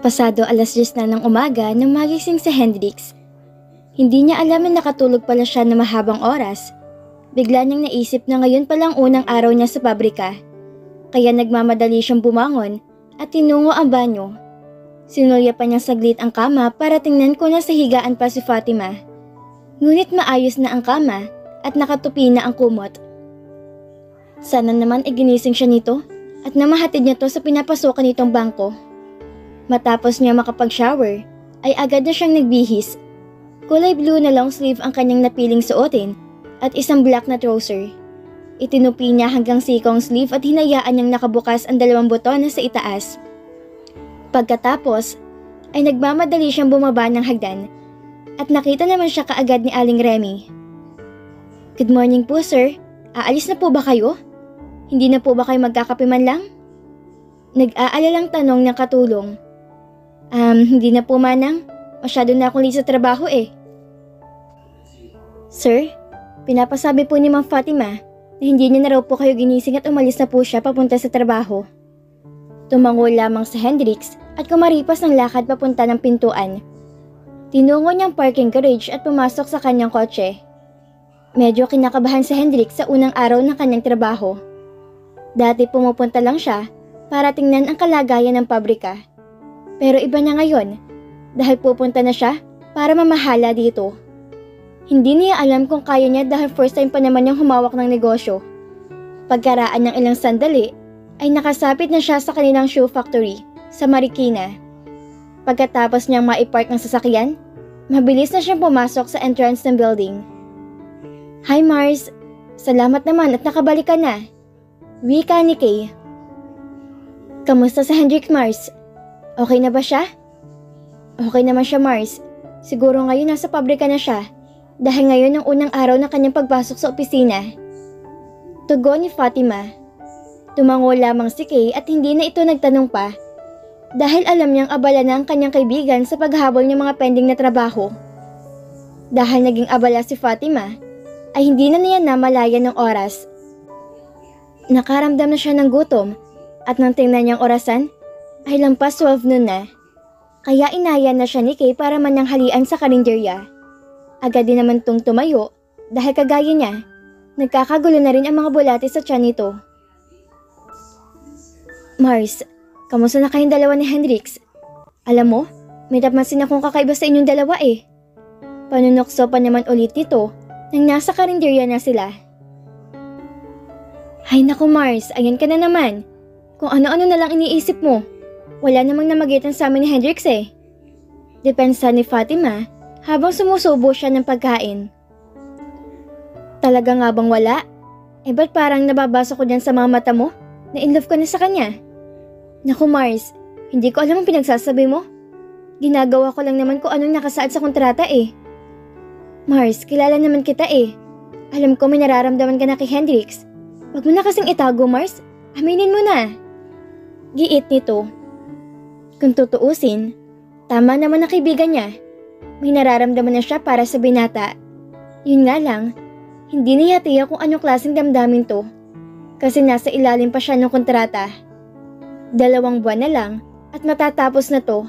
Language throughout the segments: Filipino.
Pasado 10:00 na ng umaga nang magising si Hendrix. Hindi niya alam na nakatulog pala siya na mahabang oras. Bigla niyang naisip na ngayon palang unang araw niya sa pabrika. Kaya nagmamadali siyang bumangon at tinungo ang banyo. Sinulya pa niya saglit ang kama para tingnan kung nasa higaan pa si Fatima. Ngunit maayos na ang kama at nakatupi na ang kumot. Sana naman ginising siya nito at namahatid niya to sa pinapasokan nitong bangko. Matapos niya makapag-shower, ay agad na siyang nagbihis. Kulay blue na long sleeve ang kanyang napiling suotin at isang black na trouser. Itinupi niya hanggang sikong sleeve at hinayaan niyang nakabukas ang 2 buton na sa itaas. Pagkatapos, ay nagmamadali siyang bumaba ng hagdan at nakita naman siya kaagad ni Aling Remy. "Good morning po, sir. Aalis na po ba kayo? Hindi na po ba kayo magkakape man lang?" Nag-aalalang tanong ng katulong. Hindi na po, manang. Masyado na akong late sa trabaho eh." "Sir, pinapasabi po ni Ma'am Fatima na hindi niya na raw po kayo ginising at umalis na po siya papunta sa trabaho." Tumango lamang si Hendrix at kumaripas ng lakad papunta ng pintuan. Tinungo niyang parking garage at pumasok sa kanyang kotse. Medyo kinakabahan si Hendrix sa unang araw ng kanyang trabaho. Dati pumupunta lang siya para tingnan ang kalagayan ng pabrika. Pero iba na ngayon dahil pupunta na siya para mamahala dito. Hindi niya alam kung kaya niya dahil first time pa naman niyang humawak ng negosyo. Pagkaraan ng ilang sandali ay nakasapit na siya sa kanilang shoe factory sa Marikina. Pagkatapos niyang maipark ang sasakyan, mabilis na siyang pumasok sa entrance ng building. "Hi Mars, salamat naman at nakabalik ka na," wika ni Kay. "Kamusta sa Hendrix, Mars? Okay na ba siya?" "Okay naman siya, Mars. Siguro ngayon nasa pabrika na siya dahil ngayon ang unang araw ng kanyang pagpasok sa opisina." Tugon ni Fatima. Tumango lamang si Kay at hindi na ito nagtanong pa dahil alam niyang abala na ang kanyang kaibigan sa paghabol ng mga pending na trabaho. Dahil naging abala si Fatima, ay hindi na niya namalayan ng oras. Nakaramdam na siya ng gutom at nang tingnan niyang orasan, ay lampas 12 noon na. Kaya inaya na siya ni Kay para mananghalian sa karinderya. Agad din naman tong tumayo dahil kagaya niya, nagkakagulo na rin ang mga bulate sa tiyan nito. "Mars, kamusta na kayong dalawa ni Hendrix? Alam mo, may napansin akong kakaiba sa inyong dalawa eh." Panunokso pa naman ulit nito nang nasa karinderya na sila. "Hay naku Mars, ayan ka na naman. Kung ano-ano na lang iniisip mo. Wala namang namagitan sa amin ni Hendrix eh." Depensa ni Fatima habang sumusubo siya ng pagkain. "Talaga nga bang wala? Ba't parang nababasa ko dyan sa mga mata mo na in love ka na sa kanya?" "Naku Mars, hindi ko alam ang pinagsasabi mo. Ginagawa ko lang naman kung anong nakasaad sa kontrata eh." "Mars, kilala naman kita eh. Alam ko may nararamdaman ka na kay Hendrix. Wag mo na kasing itago, Mars. Aminin mo na." Giit nito. Kung tutuusin, tama naman ang kaibigan niya. May nararamdaman na siya para sa binata. Yun nga lang, hindi niya tiyak kung anong klaseng damdamin to. Kasi nasa ilalim pa siya ng kontrata. 2 buwan na lang at matatapos na to.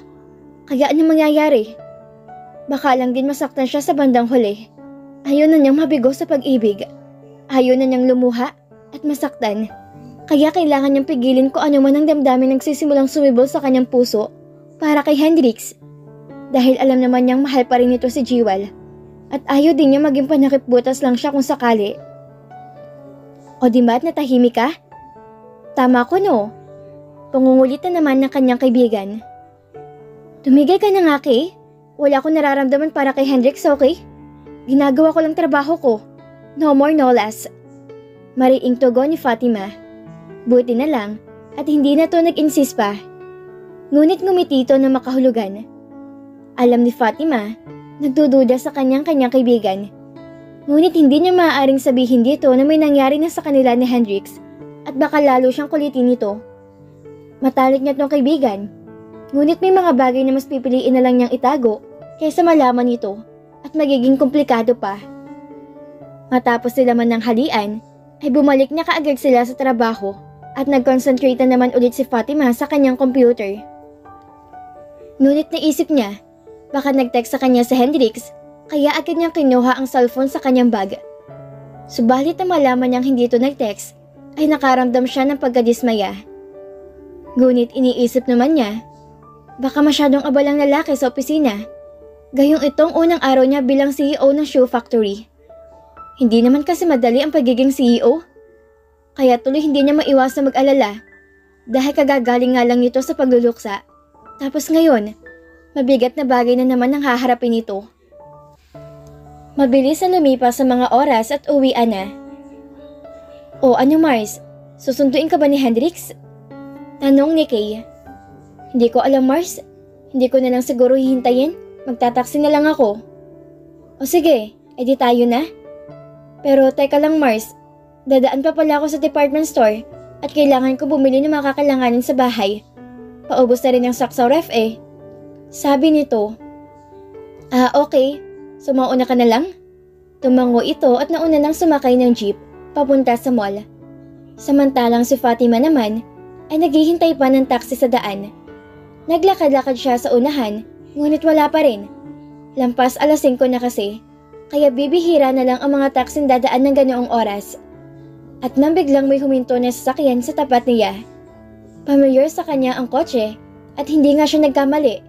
Kaya anong mangyayari? Baka lang din masaktan siya sa bandang huli. Ayaw na niyang mabigo sa pag-ibig. Ayaw na niyang lumuha at masaktan. Kaya kailangan niyang pigilin kung ano man ang damdamin nagsisimulang sumibol sa kanyang puso para kay Hendrix. Dahil alam naman niyang mahal pa rin ito si Jewel. At ayaw din niya maging panakipbutas lang siya kung sakali. "O di ba't natahimik ka? Tama ko no?" Pangungulit na naman ng kanyang kaibigan. "Tumigil ka na nga Kay. Wala akong nararamdaman para kay Hendrix, okay? Ginagawa ko lang trabaho ko. No more no less." Mariing tugon ni Fatima. Buti na lang at hindi na to nag-insist pa. Ngunit ngumiti ito na makahulugan. Alam ni Fatima, nagdududa sa kanyang kaibigan. Ngunit hindi niya maaaring sabihin dito na may nangyari na sa kanila ni Hendrix at baka lalo siyang kulitin nito. Matalik niya tong kaibigan. Ngunit may mga bagay na mas pipiliin na lang niyang itago kaysa malaman nito at magiging komplikado pa. Matapos sila man ng halian, ay bumalik na kaagad sila sa trabaho at nag-concentrate na naman ulit si Fatima sa kanyang computer. Ngunit naisip niya, baka nag-text sa kanya si Hendrix, kaya agad niyang kinuha ang cellphone sa kanyang bag. Subalit na malaman niyang hindi ito nag-text, ay nakaramdam siya ng pagkadismaya. Ngunit iniisip naman niya, baka masyadong abalang lalaki sa opisina, gayong itong unang araw niya bilang CEO ng shoe factory. Hindi naman kasi madali ang pagiging CEO, kaya tuloy hindi niya maiwasang mag-alala dahil kagagaling nga lang nito sa pagluluksa. Tapos ngayon, mabigat na bagay na naman ang haharapin nito. Mabilis na lumipas sa mga oras at uwian na. O ano Mars, susunduin ka ba ni Hendrix? Tanong ni Kay. Hindi ko alam Mars, hindi ko na lang siguro hihintayin, magtataksi na lang ako. O sige, edi tayo na. Pero teka lang Mars, dadaan pa pala ako sa department store at kailangan ko bumili ng mga kakailanganin sa bahay. Paubos na rin ang stock sa ref eh. Sabi nito. Okay, so mauna ka na lang? Tumango ito at nauna nang sumakay ng jeep papunta sa mall. Samantalang si Fatima naman ay naghihintay pa ng taxi sa daan. Naglakad-lakad siya sa unahan, ngunit wala pa rin. Lampas alas 5 na kasi, kaya bibihira na lang ang mga taxing dadaan ng ganoong oras. At nang biglang may huminto na sasakyan sa tapat niya. Pamilyar sa kanya ang kotse at hindi nga siya nagkamali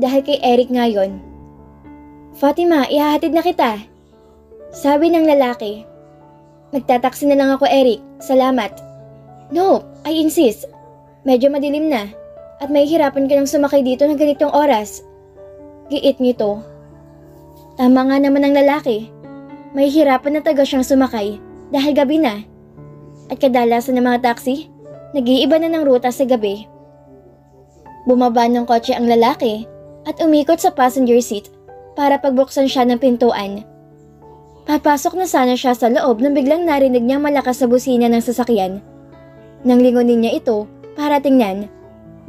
dahil kay Eric ngayon. Fatima, ihahatid na kita. Sabi ng lalaki. Magtataksi na lang ako Eric, salamat. No, I insist. Medyo madilim na at may hirapan ka lang sumakay dito ng ganitong oras. Giit nito. Tama nga naman ang lalaki. May hirapan na taga siyang sumakay dahil gabi na. At kadalasan ng mga taxi, nag-iiba na ng ruta sa gabi. Bumaba ng kotse ang lalaki at umikot sa passenger seat para pagbuksan siya ng pintuan. Papasok na sana siya sa loob nang biglang narinig niyang malakas sa busina ng sasakyan. Nang lingunin niya ito para tingnan,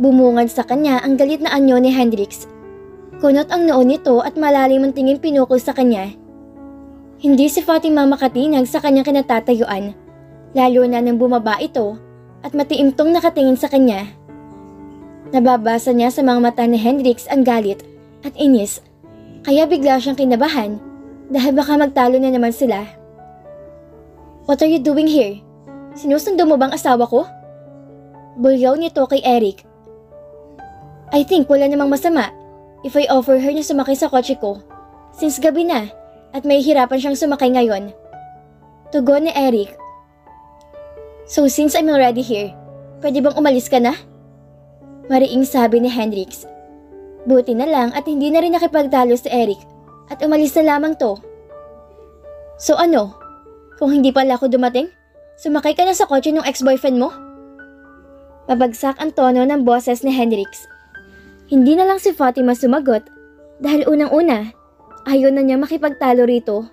bumungad sa kanya ang galit na anyo ni Hendrix. Kunot ang noo nito at malalim ang tingin pinukol sa kanya. Hindi si Fatima makatinag sa kanyang kinatatayuan, lalo na nang bumaba ito at matiimtong nakatingin sa kanya. Nababasa niya sa mga mata ni Hendrix ang galit at inis, kaya bigla siyang kinabahan dahil baka magtalo na naman sila. What are you doing here? Sinusundo mo bang asawa ko? Bulyaw nito kay Eric. I think wala namang masama if I offer her na sumakay sa kotse ko since gabi na at may hirapan siyang sumakay ngayon. Tugon ni Eric. So since I'm already here, pwede bang umalis ka na? Mariing sabi ni Hendrix. Buti na lang at hindi na rin nakipagtalo si Eric at umalis na lamang to. So ano? Kung hindi pala ako dumating, sumakay ka na sa kotse ng ex-boyfriend mo? Pabagsak ang tono ng boses ni Hendrix. Hindi na lang si Fatima sumagot dahil unang-una, ayaw na niya makipagtalo rito.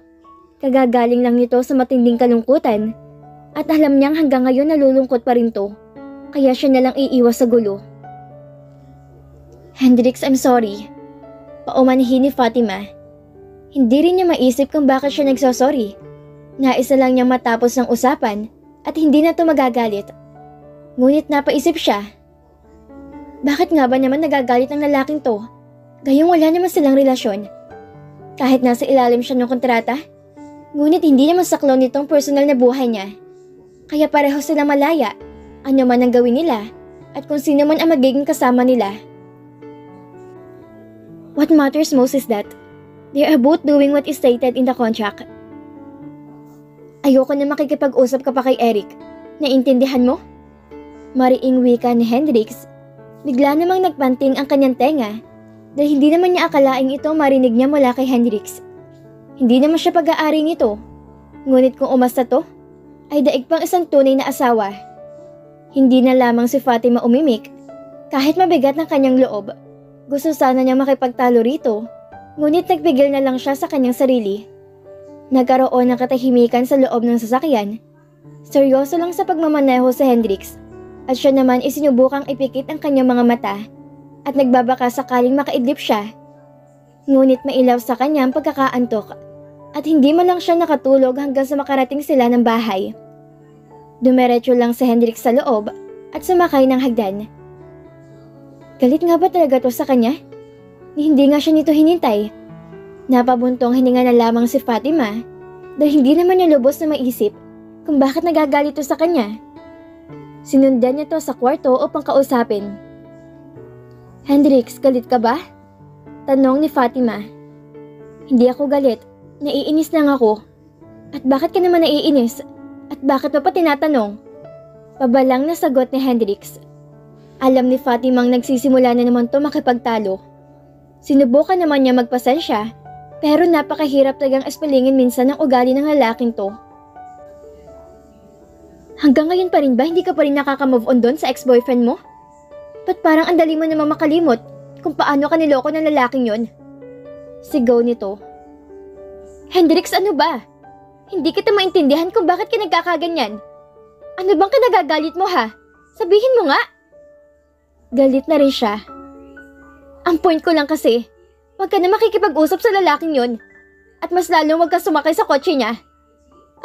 Kagagaling lang nito sa matinding kalungkutan at alam niyang hanggang ngayon nalulungkot pa rin to, kaya siya na lang iiwas sa gulo. Hendrix, I'm sorry. Paumanhin ni Fatima. Hindi rin niya maisip kung bakit siya nagsosorry. Nais na lang niyang matapos ng usapan at hindi na to magagalit. Ngunit napaisip siya. Bakit nga ba naman nagagalit ang lalaking to? Gayong wala naman silang relasyon. Kahit nasa ilalim siya ng kontrata, ngunit hindi naman saklaw nitong personal na buhay niya. Kaya pareho silang malaya, ano man ang gawin nila at kung sino man ang magiging kasama nila. What matters most is that they are both doing what is stated in the contract. Ayoko na makikipag-usap ka pa kay Eric. Naintindihan mo? Mariing wika ni Hendrix. Bigla namang nagpanting ang kanyang tenga dahil hindi naman niya akalaing ito marinig niya mula kay Hendrix. Hindi naman siya pag-aari nito. Ngunit kung umasta to, ay daig pang isang tunay na asawa. Hindi na lamang si Fatima umimik. Kahit mabigat ng kanyang loob, gusto sana niyang makipagtalo rito, ngunit nagpigil na lang siya sa kanyang sarili. Nagkaroon ng katahimikan sa loob ng sasakyan. Seryoso lang sa pagmamaneho si Hendrix at siya naman isinubukang ipikit ang kanyang mga mata at nagbabaka sakaling makaidlip siya. Ngunit mailaw sa kanya ang pagkakaantok at hindi man lang siya nakatulog hanggang sa makarating sila ng bahay. Dumiretso lang si Hendrix sa loob at sumakay ng hagdan. Galit nga ba talaga to sa kanya? ni hindi nga siya nito hinintay. Napabuntong hininga na lamang si Fatima dahil hindi naman niya lubos na maisip kung bakit nagagalit ito sa kanya. Sinundan niya to sa kwarto upang kausapin. "Hendrix, galit ka ba?" Tanong ni Fatima. "Hindi ako galit, naiinis lang ako." "At bakit ka naman naiinis? At bakit mo pa tinatanong?" Pabalang na sagot ni Hendrix. Alam ni Fatimang nagsisimula na naman to makipagtalo. Sinubukan naman niya magpasensya, pero napakahirap talagang espalingin minsan ang ugali ng lalaking to. "Hanggang ngayon pa rin ba hindi ka pa rin nakaka-move on doon sa ex-boyfriend mo? Ba't parang ang dali mo naman makalimot kung paano ka niloko ng lalaking yon?" Sigaw nito. "Hendrix, ano ba? Hindi kita maintindihan kung bakit ka nagkakaganyan. Ano bang kinagagalit mo ha? Sabihin mo nga." Galit na rin siya. "Ang point ko lang kasi, wag ka na makikipag-usap sa lalaking yon. At mas lalong wag ka sumakay sa kotse niya.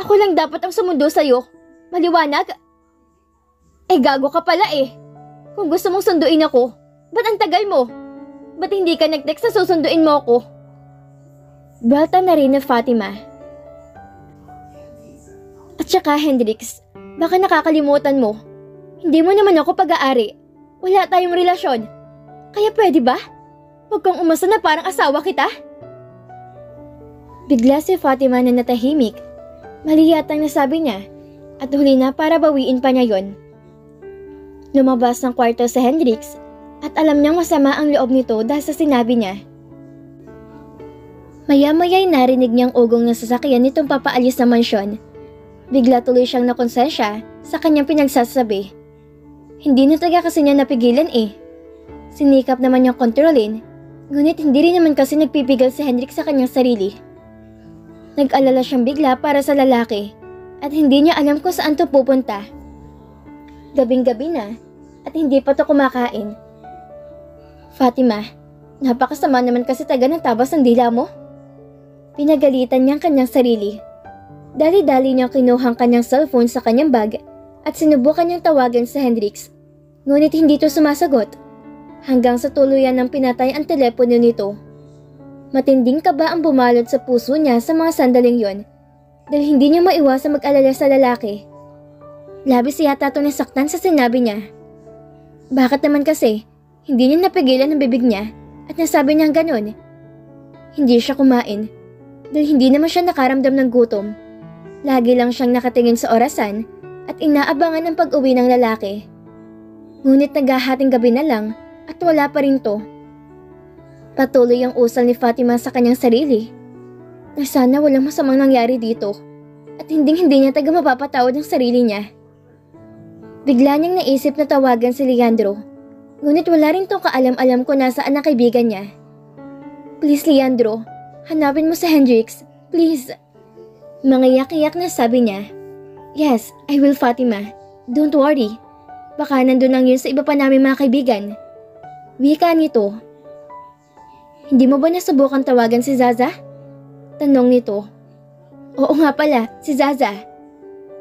Ako lang dapat ang sumundo sa'yo. Maliwanag?" "Eh gago ka pala eh. Kung gusto mong sunduin ako, ba't ang tagal mo? Ba't hindi ka nag-text na susunduin mo ako?" Balta na rin na Fatima. "At saka Hendrix, baka nakakalimutan mo. Hindi mo naman ako pag-aari. Wala tayong relasyon. Kaya pwede ba? Huwag kang umasa na parang asawa kita." Bigla si Fatima na natahimik. Mali yatang nasabi niya at huli na para bawiin pa niya yon. Lumabas ng kwarto si Hendrix at alam niyang masama ang loob nito dahil sa sinabi niya. Maya-maya'y narinig niyang ugong ng sasakyan nitong papaalis sa mansyon. Bigla tuloy siyang nakonsensya sa kanyang pinagsasabi. Hindi na talaga kasi niya napigilan eh. Sinikap naman niyang kontrolin, ngunit hindi rin naman kasi nagpipigil si Hendrix sa kanyang sarili. Nag-alala siyang bigla para sa lalaki at hindi niya alam kung saan to pupunta. Gabing-gabi na at hindi pa to kumakain. "Fatima, napakasama naman kasi taga ng tabas ng dila mo." Pinagalitan niyang kanyang sarili. Dali-dali niyang kinuhang kanyang cellphone sa kanyang bag at sinubukan niyang tawagan si Hendrix. Ngunit hindi to sumasagot. Hanggang sa tuluyan ng pinatay ang telepono nito. Matinding kaba ang bumalot sa puso niya sa mga sandaling yon dahil hindi niya maiwasang mag-alala sa lalaki. Labis yata ito nasaktan sa sinabi niya. Bakit naman kasi hindi niya napigilan ang bibig niya at nasabi niyang ganon? Hindi siya kumain dahil hindi naman siya nakaramdam ng gutom. Lagi lang siyang nakatingin sa orasan at inaabangan ang pag-uwi ng lalaki. Ngunit naghahating gabi na lang at wala pa rin to. Patuloy ang usal ni Fatima sa kanyang sarili na sana walang masamang nangyari dito at hindi niya taga mapapatawad ang sarili niya. Bigla niyang naisip na tawagan si Leandro, ngunit wala rin tong kaalam-alam kung nasaan ang kaibigan niya. "Please Leandro, hanapin mo si Hendrix, please." Mangiyak-iyak na sabi niya. "Yes, I will Fatima. Don't worry. Baka nandun lang yun sa iba pa naming mga kaibigan." Wika nito. "Hindi mo ba nasubukan tawagan si Zaza?" Tanong nito. "Oo nga pala, si Zaza."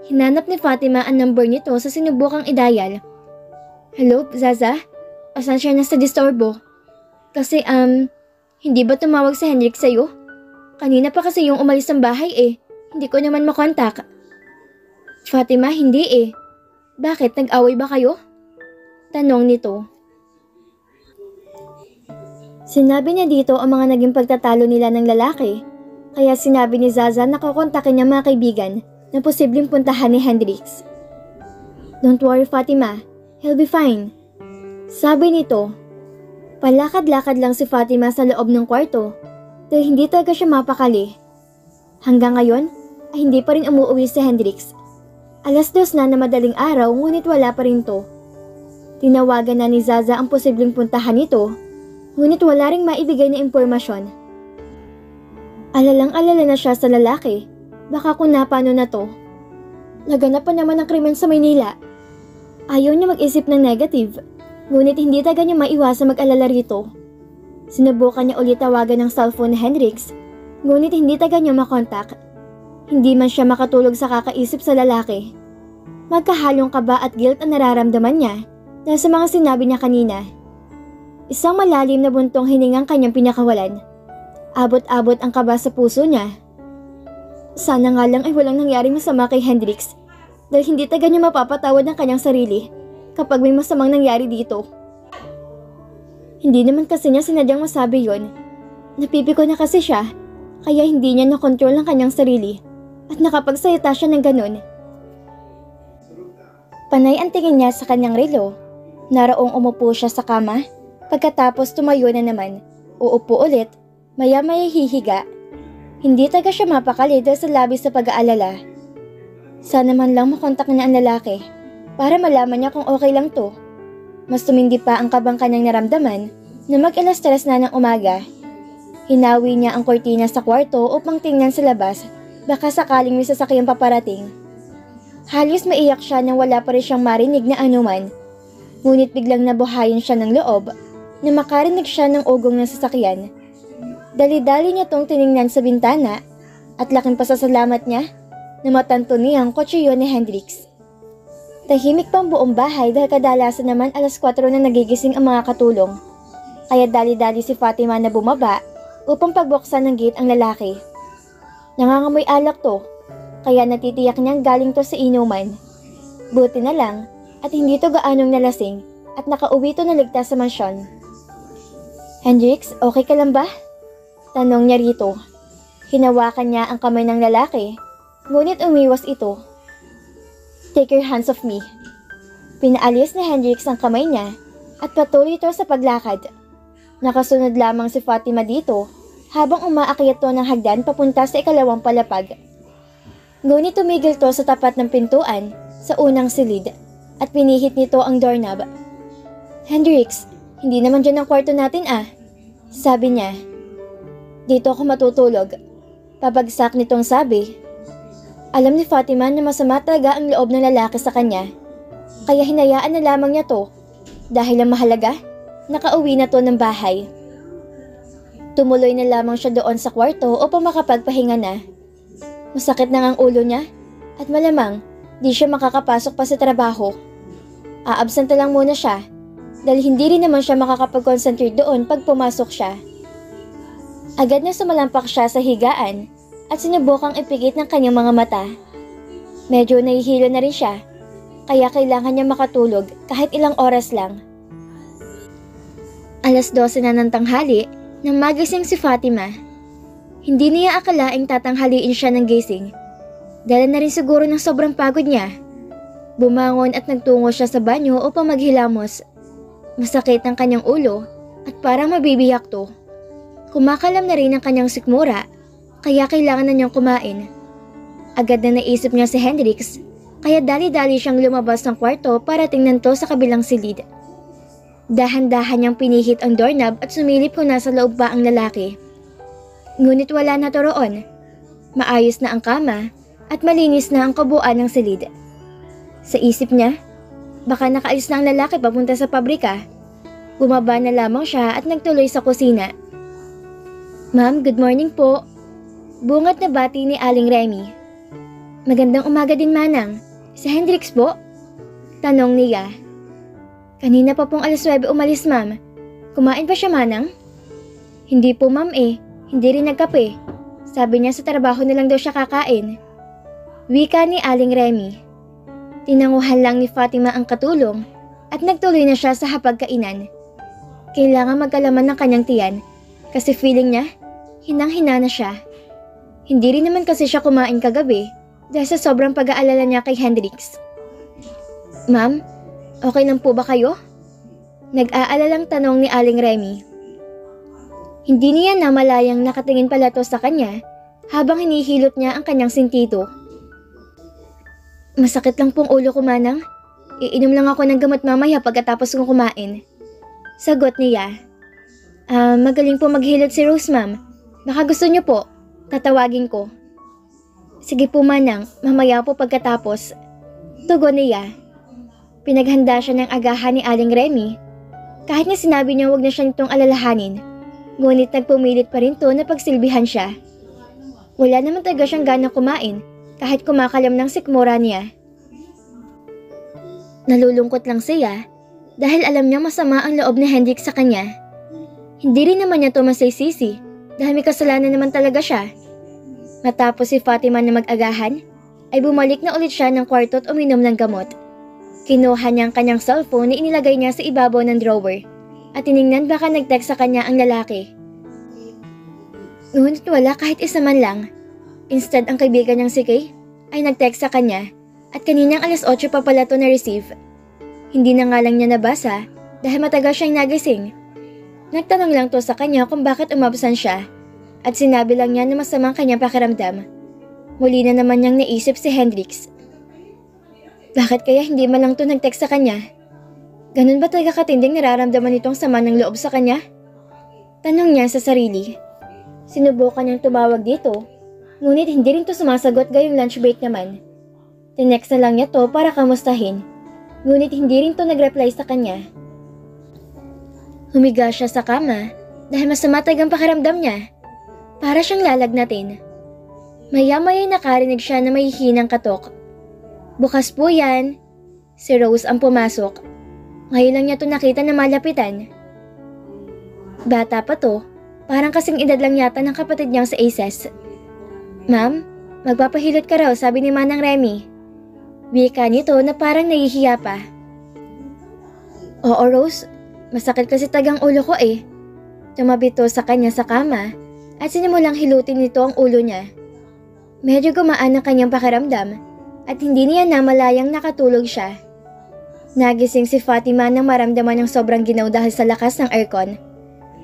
Hinanap ni Fatima ang number nito sa sinubukang i-dial. "Hello, Zaza? Pasensya na sa disturbo. Kasi hindi ba tumawag si Hendrix sa'yo? Kanina pa kasi yung umalis ng bahay eh. Hindi ko naman makontak." "Fatima, hindi eh. Bakit, nag-away ba kayo?" Tanong nito. Sinabi niya dito ang mga naging pagtatalo nila ng lalaki, kaya sinabi ni Zaza na kukontakin niya mga kaibigan na posibleng puntahan ni Hendrix. "Don't worry Fatima, he'll be fine." Sabi nito. Palakad-lakad lang si Fatima sa loob ng kwarto dahil hindi talaga siya mapakali. Hanggang ngayon ay hindi pa rin umuwi si Hendrix. 2:00 na madaling araw ngunit wala pa rin to. Tinawagan na ni Zaza ang posibleng puntahan nito, ngunit wala ring maibigay na impormasyon. Alalang-alala na siya sa lalaki, baka kung napano na to. Naganap pa naman ang krimen sa Maynila. Ayaw niya mag-isip ng negative, ngunit hindi talaga niya maiwasang mag-alala rito. Sinubukan niya ulit tawagan ng cellphone ni Hendrix, ngunit hindi talaga niya makontak. Hindi man siya makatulog sa kakaisip sa lalaki. Magkahalong kaba at guilt ang nararamdaman niya dahil sa mga sinabi niya kanina. Isang malalim na buntong hiningang kanyang pinakawalan. Abot-abot ang kaba sa puso niya. Sana nga lang ay walang nangyaring masama kay Hendrix dahil hindi taga niya mapapatawad ng kanyang sarili kapag may masamang nangyari dito. Hindi naman kasi niya sinadyang masabi yon. Napipiko na kasi siya kaya hindi niya nakontrol ang kanyang sarili at nakapagsalita siya ng ganun. Panay ang tingin niya sa kanyang relo. Naraong umupo siya sa kama. Pagkatapos tumayo na naman, uupo ulit, maya-maya hihiga. Hindi taga siya mapakali dahil sa labis sa pag-aalala. Sana man lang makontak niya ang lalaki para malaman niya kung okay lang to. Mas tumindi pa ang kabang kanyang naramdaman na mag-alas 3 na ng umaga. Hinawi niya ang kortina sa kwarto upang tingnan sa labas baka sakaling may sasakyang paparating. Halos maiyak siya nang wala pa rin siyang marinig na anuman. Ngunit biglang nabuhayan siya ng loob na makarinig siya ng ugong ng sasakyan. Dali-dali niya tong tiningnan sa bintana at laking pasasalamat niya na matanto niya ang kotse yun ni Hendrix. Tahimik pang buong bahay dahil kadalasan naman alas 4 na nagigising ang mga katulong. Kaya dali-dali si Fatima na bumaba upang pagbuksan ng gate ang lalaki. Nangangamoy alak to, kaya natitiyak niyang galing to sa inuman. Buti na lang at hindi to gaanong nalasing at nakauwi to na ligtas sa mansyon. Hendrix, okay ka lang ba? Tanong niya rito. Hinawakan niya ang kamay ng lalaki, ngunit umiwas ito. Take your hands off me. Pinaalis ni Hendrix ang kamay niya at patuloy ito sa paglakad. Nakasunod lamang si Fatima dito habang umaakyat to ng hagdan papunta sa ikalawang palapag. Ngunit tumigil to sa tapat ng pintuan sa unang silid at pinihit nito ang doorknob. Hendrix, hindi naman dyan ang kwarto natin sabi niya. Dito ako matutulog. Pabagsak nitong sabi. Alam ni Fatima na masama talaga ang loob ng lalaki sa kanya. Kaya hinayaan na lamang niya to. Dahil ang mahalaga, nakauwi na to ng bahay. Tumuloy na lamang siya doon sa kwarto upang makapagpahinga na. Masakit na ang ulo niya at malamang di siya makakapasok pa sa trabaho. Aabsenta lang muna siya dahil hindi rin naman siya makakapag-concentrate doon pag pumasok siya. Agad na sumalampak siya sa higaan at sinubukang ipikit ng kanyang mga mata. Medyo nahihilo na rin siya, kaya kailangan niya makatulog kahit ilang oras lang. Alas 12 na ng tanghali nang magising si Fatima. Hindi niya akalaing tatanghaliin siya ng gising. Dala na rin siguro ng sobrang pagod niya. Bumangon at nagtungo siya sa banyo upang maghilamos. Masakit ang kanyang ulo at parang mabibiyak to. Kumakalam na rin ang kanyang sikmura, kaya kailangan na niyang kumain. Agad na naisip niya si Hendrix, kaya dali-dali siyang lumabas ng kwarto para tingnan to sa kabilang silid. Dahan-dahan niyang pinihit ang doorknob at sumilip kung nasa loob ba ang lalaki. Ngunit wala na to roon. Maayos na ang kama at malinis na ang kabuuan ng silid. Sa isip niya, baka nakaalis na ang lalaki papunta sa pabrika. Bumaba na lamang siya at nagtuloy sa kusina. Ma'am, good morning po. Bungat na bati ni Aling Remy. Magandang umaga din, Manang. Si Hendrix po? Tanong niya. Kanina pa pong alas 9 umalis, ma'am. Kumain pa siya, Manang? Hindi po, ma'am Hindi rin nagkape. Sabi niya sa trabaho na lang daw siya kakain. Wika ni Aling Remy. Tinanguhan lang ni Fatima ang katulong at nagtuloy na siya sa hapagkainan. Kailangan magkalaman ng kanyang tiyan kasi feeling niya, hinang-hina na siya. Hindi rin naman kasi siya kumain kagabi dahil sa sobrang pag-aalala niya kay Hendrix. Ma'am, okay lang po ba kayo? Nag-aalalang tanong ni Aling Remy. Hindi niya namalayang nakatingin pala to sa kanya habang hinihilot niya ang kanyang sentido. Masakit lang pong ulo ko, Manang. Iinom lang ako ng gamot mamaya pagkatapos kong kumain. Sagot niya. Magaling po maghilot si Rose, ma'am. Baka gusto niyo po, tatawagin ko. Sige po, Manang, mamaya po pagkatapos. Tugon niya. Pinaghanda siya ng agahan ni Aling Remy. Kahit na sinabi niya wag na siya nitong alalahanin, ngunit nagpumilit pa rin to na pagsilbihan siya. Wala naman talaga siyang ganang kumain kahit kumakalam ng sikmura niya. Nalulungkot lang siya dahil alam niyang masama ang loob ni Hendrik sa kanya. Hindi rin naman niya to masaysisi dahil may kasalanan naman talaga siya. Matapos si Fatima na mag-agahan, ay bumalik na ulit siya ng kwarto at uminom ng gamot. Kinuha niya ang kanyang cellphone na inilagay niya sa ibabaw ng drawer at tiningnan baka nag-text sa kanya ang lalaki. Ngunit wala kahit isa man lang. Instead, ang kaibigan niyang si Kay ay nag-text sa kanya at kaninang 8:00 pa pala to na-receive. Hindi na nga lang niya nabasa dahil matagal siyang nagising. Nagtanong lang to sa kanya kung bakit umabsan siya at sinabi lang niya na masamang kanyang pakiramdam. Muli na naman niyang naisip si Hendrix. Bakit kaya hindi man lang to nag-text sa kanya? Ganun ba talaga katinding nararamdaman nitong sama ng loob sa kanya? Tanong niya sa sarili. Sinubukan niyang tumawag dito, ngunit hindi rin to sumasagot gayong lunch break naman. Tinext na lang niya to para kamustahin, ngunit hindi rin to nag-reply sa kanya. Humiga siya sa kama dahil masama talagang pakiramdam niya. Para siyang lalagnatin. Maya-maya nakarinig siya na may hinang katok. Bukas po yan. Si Rose ang pumasok. Ngayon lang niya to nakita na malapitan. Bata pa to, parang kasing edad lang yata ng kapatid niyang sa ACES. Ma'am, magpapahilot ka raw, sabi ni Manang Remy. Wika nito na parang nahihiya pa. Oo Rose, masakit kasi tagang ulo ko eh. Tumabi to sa kanya sa kama at sinimulang hilutin nito ang ulo niya. Medyo gumaan ang kanyang pakiramdam at hindi niya na malayang nakatulog siya. Nagising si Fatima nang maramdaman ng sobrang ginaw dahil sa lakas ng aircon.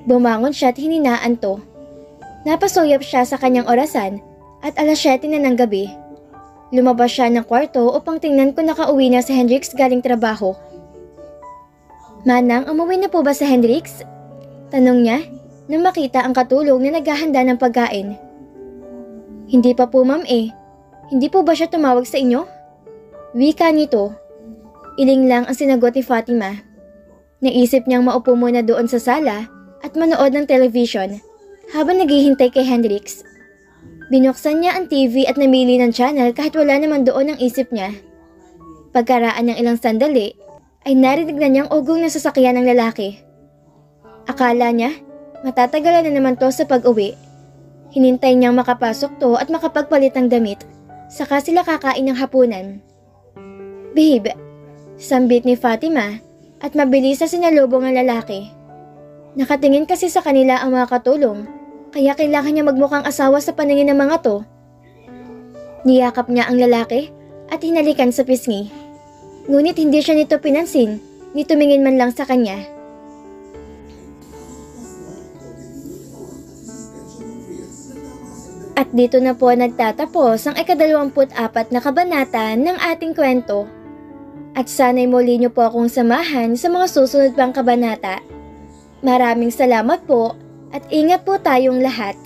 Bumangon siya at hininaan to. Napasuyap siya sa kanyang orasan at 7:00 na ng gabi. Lumabas siya ng kwarto upang tingnan kung nakauwi na si Hendrix galing trabaho. Manang, umuwi na po ba si Hendrix? Tanong niya nang makita ang katulong na naghahanda ng pagkain. Hindi pa po ma'am eh. Hindi po ba siya tumawag sa inyo? Wika nito. Iling lang ang sinagot ni Fatima. Naisip niyang maupo muna doon sa sala at manood ng television habang naghihintay kay Hendrix. Binuksan niya ang TV at namili ng channel kahit wala naman doon ang isip niya. Pagkaraan ng ilang sandali, ay narinig na niyang ugong na sasakyan ng lalaki. Akala niya, matatagalan na naman to sa pag-uwi. Hinintay niyang makapasok to at makapagpalit ng damit, saka sila kakain ng hapunan. Babe, sambit ni Fatima at mabilis na sinalubong ang lalaki. Nakatingin kasi sa kanila ang mga katulong, kaya kailangan niya magmukhang asawa sa paningin ng mga to. Niyakap niya ang lalaki at hinalikan sa pisngi. Ngunit hindi siya nito pinansin, ni tumingin man lang sa kanya. At dito na po nagtatapos ang 24 na kabanata ng ating kwento. At sana'y muli niyo po akong samahan sa mga susunod pang kabanata. Maraming salamat po at ingat po tayong lahat.